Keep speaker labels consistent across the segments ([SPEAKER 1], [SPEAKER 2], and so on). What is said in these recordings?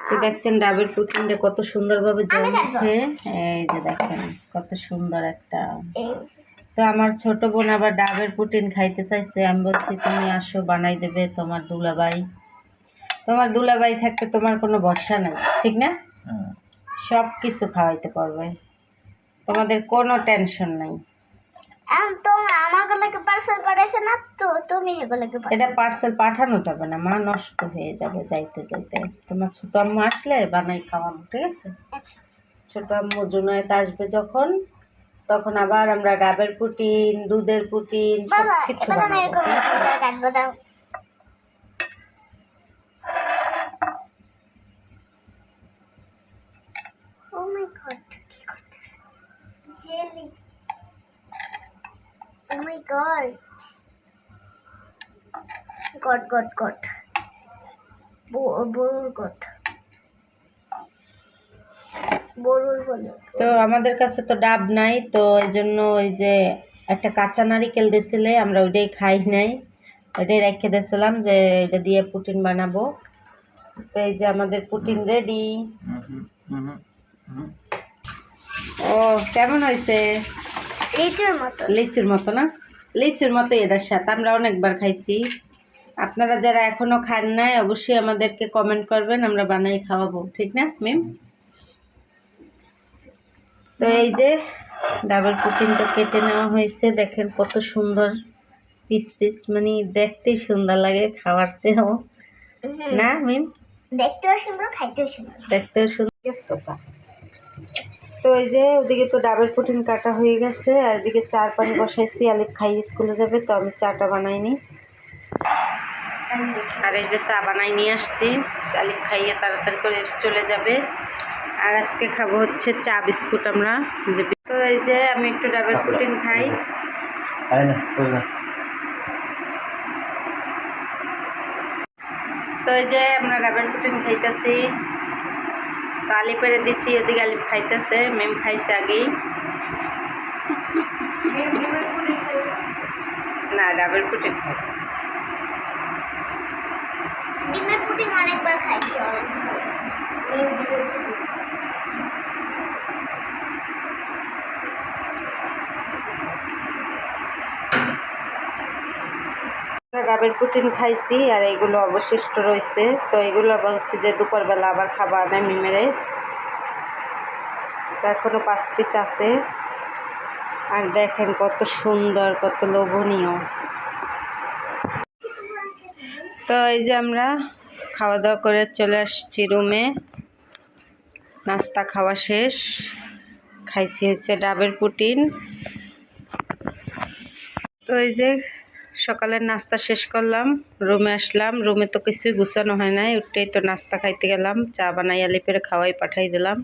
[SPEAKER 1] তো দেখছেন ডাবের পুটিনটা কত সুন্দরভাবে জমেছে। এই যে দেখেন কত সুন্দর একটা। তো আমার ছোট বোন আবার ডাবের পুটিন খাইতে চাইছে। আমি বলছি তুমি আসো বানাই দেবে তোমার দুলাভাই থাকতে তোমার কোনো ভরসা নাই, ঠিক না? সব কিছু খাওয়াইতে পারবে, তোমাদের কোনো টেনশন নাই। এটা পার্সেল পাঠানো যাবে না মা, নষ্ট হয়ে যাবে যাইতে যাইতে। তোমার ছোট আম্মু আসলে বানাই খাওয়াবো, ঠিক আছে? ছোট আম্মু জুনায়েত আসবে যখন, তখন আবার আমরা ডাবের পুটিন, দুধের পুটিন সব কিছু বানাবো।
[SPEAKER 2] Oh my god. God. বড়ুর বলে।
[SPEAKER 1] তো আমাদের কাছে তো ডাব নাই, তো এই জন্য ওই যে একটা কাঁচা নারিকেল দিয়েছিলে, আমরা ওইটাই খাই নাই, ওইটাই রেখে দিয়েছিলাম যে এটা দিয়ে পুটিন বানাবো। তো এই যে আমাদের পুটিন রেডি। ও কেমন হয়েছে? লিচুর মতো না? লিচুর মতো এটার সাথে আমরা অনেকবার খাইছি। আপনারা যারা এখনো খান নাই অবশ্যই আমাদেরকে কমেন্ট করবেন, আমরা বানাই খাওয়াবো, ঠিক না মিম? তো এই যে ডাবল পুটিনটা কেটে নেওয়া হয়েছে, দেখেন কত সুন্দর পিস, মানে দেখতেই সুন্দর লাগে, খাওয়ার চেয়েও না মিম?
[SPEAKER 2] দেখতেও সুন্দর, খাইতেও সুন্দর।
[SPEAKER 1] তো এই যে ওদিকে তো ডাবের পুটিন কাটা হয়ে গেছে, আর এদিকে চার পানি বসাইছি, আলিফ খাইয়ে স্কুলে যাবে, তো আমি চাটা বানাইনি। আর এই যে চা বানাই নিয়ে আসছি, আলিফ খাইয়ে তাড়াতাড়ি করে চলে যাবে। আর আজকে খাবো হচ্ছে চা বিস্কুট আমরা। তো এই যে আমি একটু ডাবের পুটিন খাই। তো এই যে আমরা ডাবের পুটিন খাইতেছি, তো আলিফেরে দিছি, ওদিকে আলিফ খাইতেছে, মেম খাইছে আগেই। না ডাবের পুটিন খাই।
[SPEAKER 2] ডিমের পুডিং অনেকবার খাইছি।
[SPEAKER 1] ডাবের পুটিন খাইছি, আর এইগুলো অবশিষ্ট রয়েছে, তো এগুলো বলছি যে দুপুরবেলা আবার খাবার নেয় মিমেরে। তো এখনো 5 পিস আছে। আর দেখেন কত সুন্দর, কত লোভনীয়। তো এই যে আমরা খাওয়া দাওয়া করে চলে আসছি রুমে, নাস্তা খাওয়া শেষ। খাইছি হচ্ছে ডাবের পুটিন। তো এই যে সকালের নাস্তা শেষ করলাম, রুমে আসলাম। রুমে তো কিছুই গুছানো হয় নাই, উঠতেই তো নাস্তা খাইতে গেলাম। চা বানাই আলিফের খাওয়াই পাঠাই দিলাম,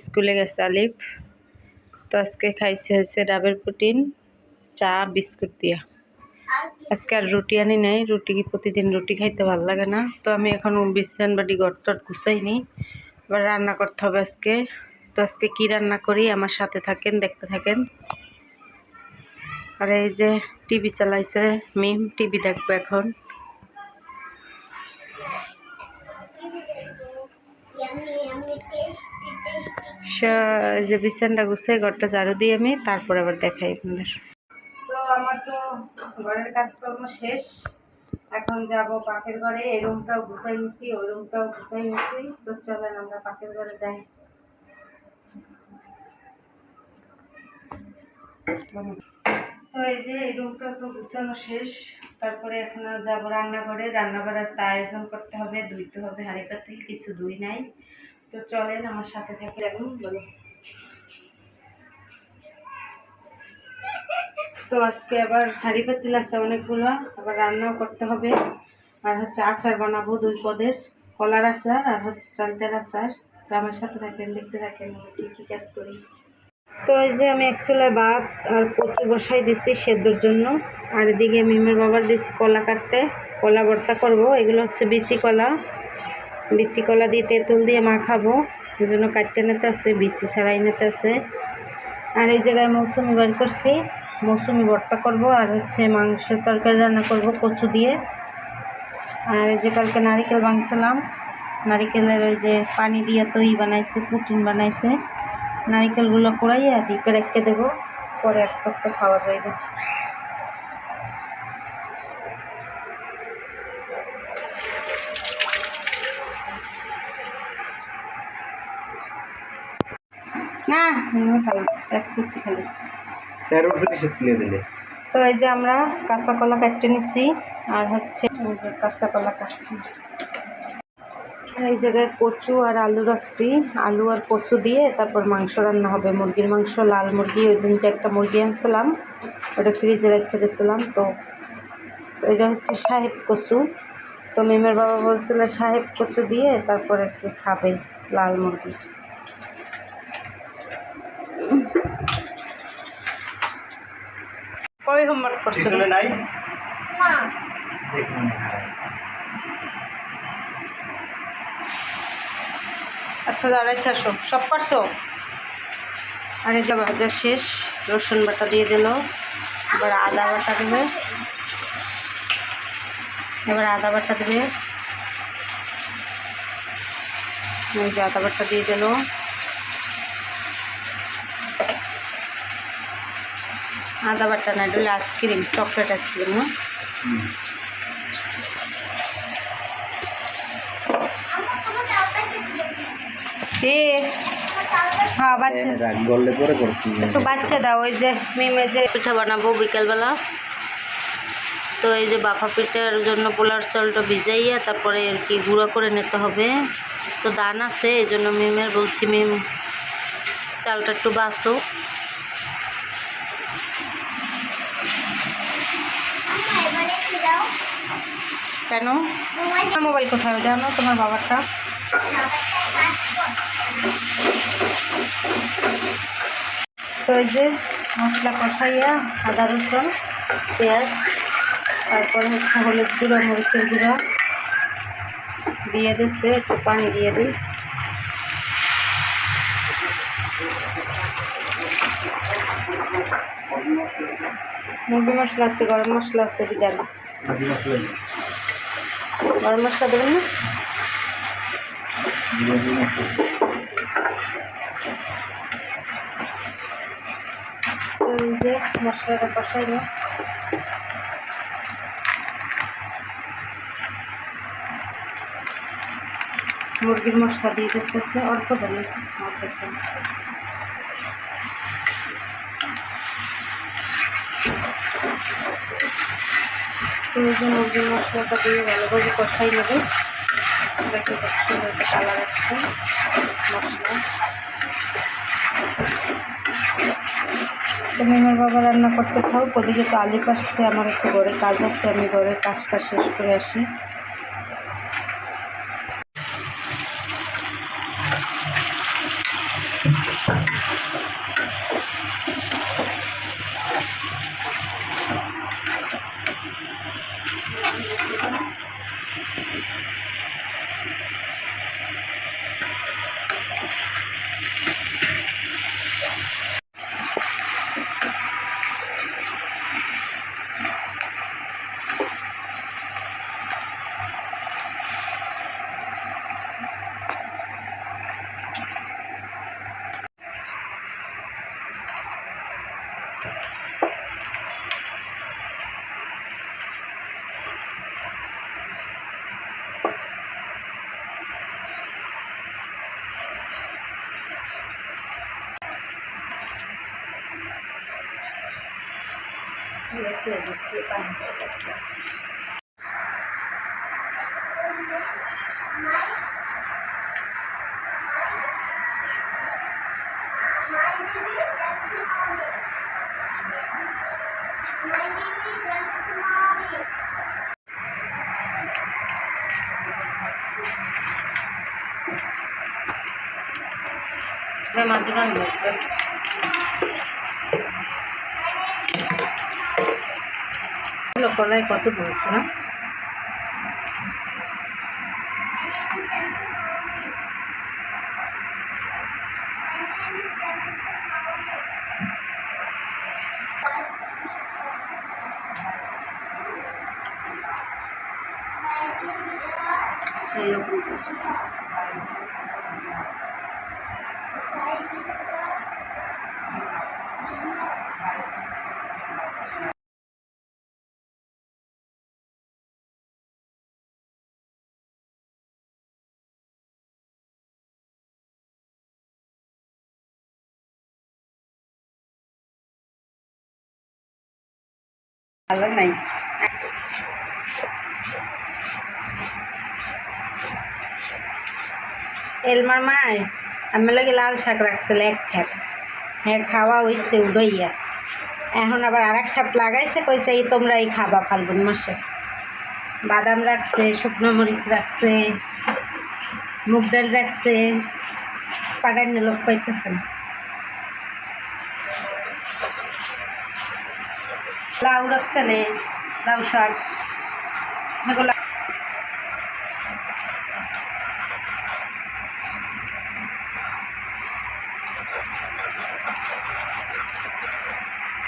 [SPEAKER 1] স্কুলে গেছে আলিফ। তো আজকে খাইছে হচ্ছে ডাবের পুটিন, চা বিস্কুট দিয়া। আজকে আর রুটি আনি নাই, রুটি প্রতিদিন রুটি খাইতে ভালো লাগে না। তো আমি এখন বিছান বাড়ি ঘরটর গুছাইনি, এবার রান্না করতে হবে আজকে। তো আজকে কি রান্না করি আমার সাথে থাকেন, দেখতে থাকেন। আর এই যে টিভি চালাইছে মিম, টিভি দেখবো এখন। এই যে বিছানটা গুছাই ঘরটা ঝাড়ু দিয়ে আমি তারপর আবার দেখাই আপনাদের। তো আমার তো ঘরের কাজকর্ম শেষ, এখন যাব পাখির ঘরে। এই রুমটাও গুছাই নিছি, ওই রুমটাও গুছাই নিছি। তো চলেন আমরা পাখির ঘরে যাই। তো এই যে এই রুমটা তো গুছানো শেষ, তারপরে এখন যাবো রান্নাঘরে। রান্নাঘরের তা আয়োজন করতে হবে, ধুইতে হবে, হাঁড়ি পাতিল কিছু ধুই নাই। তো চলেন আমার সাথে থেকে এখন বলো। তো আজকে আবার হাঁড়ি পাতিল আছে অনেকগুলো, আবার রান্নাও করতে হবে। আর হচ্ছে আচার বানাবো 2 পদের, কলার আচার আর হচ্ছে চালতার আচার। তো আমার সাথে থাকেন, দেখতে থাকেন কী কী কাজ করি। তো এই যে আমি 1 চুলায় ভাত আর কচু বসাই দিছি সেদ্ধর জন্য। আর এদিকে মিমের বাবার দিছি কলা কাটতে, কলা ভর্তা করব। এগুলো হচ্ছে বিচি কলা দিয়ে তেঁতুল দিয়ে মাখাবো, এই জন্য কাটতে নিতে আছে, বিচি ছাড়াই নিতে আছে। আর এই জায়গায় মৌসুমি বের করছি, মৌসুমি ভর্তা করব। আর হচ্ছে মাংসের তরকারি রান্না করব কচু দিয়ে। আর এই যে কালকে নারিকেল ভাঙছিলাম, নারিকেলের ওই যে পানি দিয়ে তৈরি বানাইছে, পুটিন বানাইছে। নারিকেলগুলো কুড়াইয়া ডিপে রেখে দেবো, পরে আস্তে আস্তে খাওয়া যাইবে। না খালি পেঁয়াজ কুচি খালি। তো এই যে আমরা কাঁচা কলা কাটতে নিচ্ছি, আর হচ্ছে এই যে কাঁচা কলা কাটছি। এই জায়গায় কচু আর আলু রাখছি, আলু আর কচু দিয়ে তারপর মাংস রান্না হবে, মুরগির মাংস, লাল মুরগি। ওই দিন যে একটা মুরগি আনছিলাম ওটা ফ্রিজে রেখে দিয়েছিলাম। তো এটা হচ্ছে সাহেব কচু। তো মেমের বাবা বলছিল সাহেব কচু দিয়ে তারপরে একটু খাবে লাল মুরগি। কবে হোমওয়ার্ক করছো?
[SPEAKER 2] না
[SPEAKER 1] আচ্ছা দাঁড়াই আসো, সব পারছো? আর এই যে ভাজা শেষ, রসুন বাটা দিয়ে দিল, এবার আদা বাটা দেবে, এবার আদা বাটা দেবে, এই যে আদা বাটা দিয়ে দিল। আদা বাটা না, এটা হলো আইসক্রিম, চকলেট আইসক্রিম। না এ হ্যাঁ বাচ্চা একটু বাচ্চা দাও। ওই যে মেমে যে পিঠা বানাবো বিকেলবেলা, তো এই যে বাফা পিঠার জন্য পোলার চালটা ভিজাইয়া তারপরে আর কি গুঁড়ো করে নিতে হবে। তো দান আছে, এই জন্য মেমের বলছি মেম চালটা একটু বাসো। কেন মোবাইল কোথায় জানো তোমার বাবারটা? তো এই যে মশলা কষাইয়া আদা রসুন পেঁয়াজ, তারপরে হচ্ছে হলুদ গুঁড়ো মরিচের গুঁড়ো দিয়ে দিচ্ছে, একটু পানি দিয়ে দিই। মুরগি মশলা আছে, গরম মশলা আছে, বিদাল গরম মশলা দেবেন না? এই যে মশলাটা কষাই না, মুরগির মশলা দিয়ে দিতেছে, অল্প দেবে অল্প। এই যে মুরগির মশলাটা দিয়ে ভালোভাবে কষাই নেবে, দেখে সুন্দর একটা কালার আসছে মশলা। তো মেমের বাবা রান্না করতে থাও, ওদিকে তো আলু কাটছে, আমার একটু ঘরে কাজ আছে, আমি ঘরের কাজটা শেষ করে আসি। কলাই কত বলছে না? সেই রকম টেস্ট। ভালো নাই। এলমার মায় আমি লাগে লাল শাক রাখছিল এক খ্যাপ, হ্যাঁ খাওয়া হইছে উড়াইয়া, এখন আবার আর এক খ্যাপ লাগাইছে, কইছে এই তোমরা এই খাবা ফাল্গুন মাসে। বাদাম রাখছে, শুকনো মরিচ রাখছে, মুগ ডাল রাখছে, পাটান্য লোক পাইতেছে না। লাউ রাখছে নে, লাউ শাক এগুলো।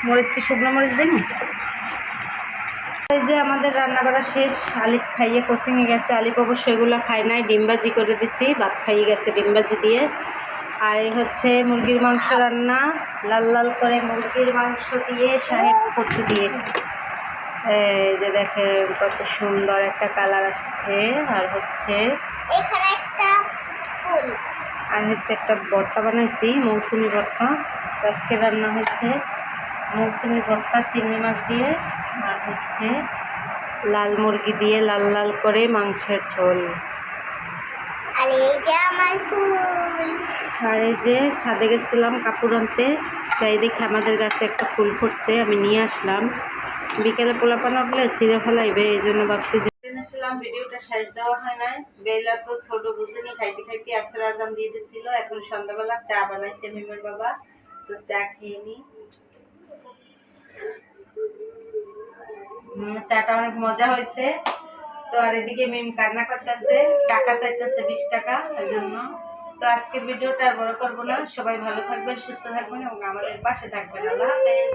[SPEAKER 1] মরিচ কি শুকনো মরিচ দেন? এই যে আমাদের রান্না বাড়া শেষ, আলিফ খাইয়ে কোচিংয়ে গেছে। আলিফ অবশ্য এগুলো খায় নাই, ডিমবাজি করে দিছি, ভাত খাইয়ে গেছে ডিমবাজি দিয়ে। আর এই হচ্ছে মুরগির মাংস রান্না, লাল লাল করে মুরগির মাংস দিয়ে শাহেদ কচু দিয়ে। এই যে দেখেন কত সুন্দর একটা কালার আসছে। আর হচ্ছে
[SPEAKER 2] এখানে একটা ফুল,
[SPEAKER 1] আর হচ্ছে একটা ভর্তা বানাইছি, মৌসুমি ভর্তা। আজকে রান্না হয়েছে মৌসুমি ভর্তা চিংড়ি মাছ দিয়ে, আর হচ্ছে লাল মুরগি দিয়ে লাল লাল করে মাংসের ঝোল।
[SPEAKER 2] আর এই যে আমার ফুল।
[SPEAKER 1] আর এই যে ছাদে গেছিলাম কাপড় আনতে, তাই দেখি আমাদের গাছে একটা ফুল ফুটছে, আমি নিয়ে আসলাম। বিকেলে পোলাপান উঠলে ছিঁড়ে ফেলাইবে, এই জন্য ভাবছি যে এনেছিলাম। ভিডিওটা শেষ দেওয়া হয় নাই, বেলা তো ছোট বুঝিনি, খাইতে খাইতে আসর আজান দিয়ে দিচ্ছিল। এখন সন্ধ্যাবেলা চা বানাইছে মিমের বাবা, তো চা খেয়ে নি। চাটা অনেক মজা হয়েছে। তো আর এদিকে মিম কান্না করতেছে, টাকা চাইতেছে 20 টাকা, এই জন্য। তো আজকের ভিডিওটা আর বড় করবো না, সবাই ভালো থাকবেন, সুস্থ থাকবেন এবং আমাদের পাশে থাকবেন। আল্লাহ হাফেজ।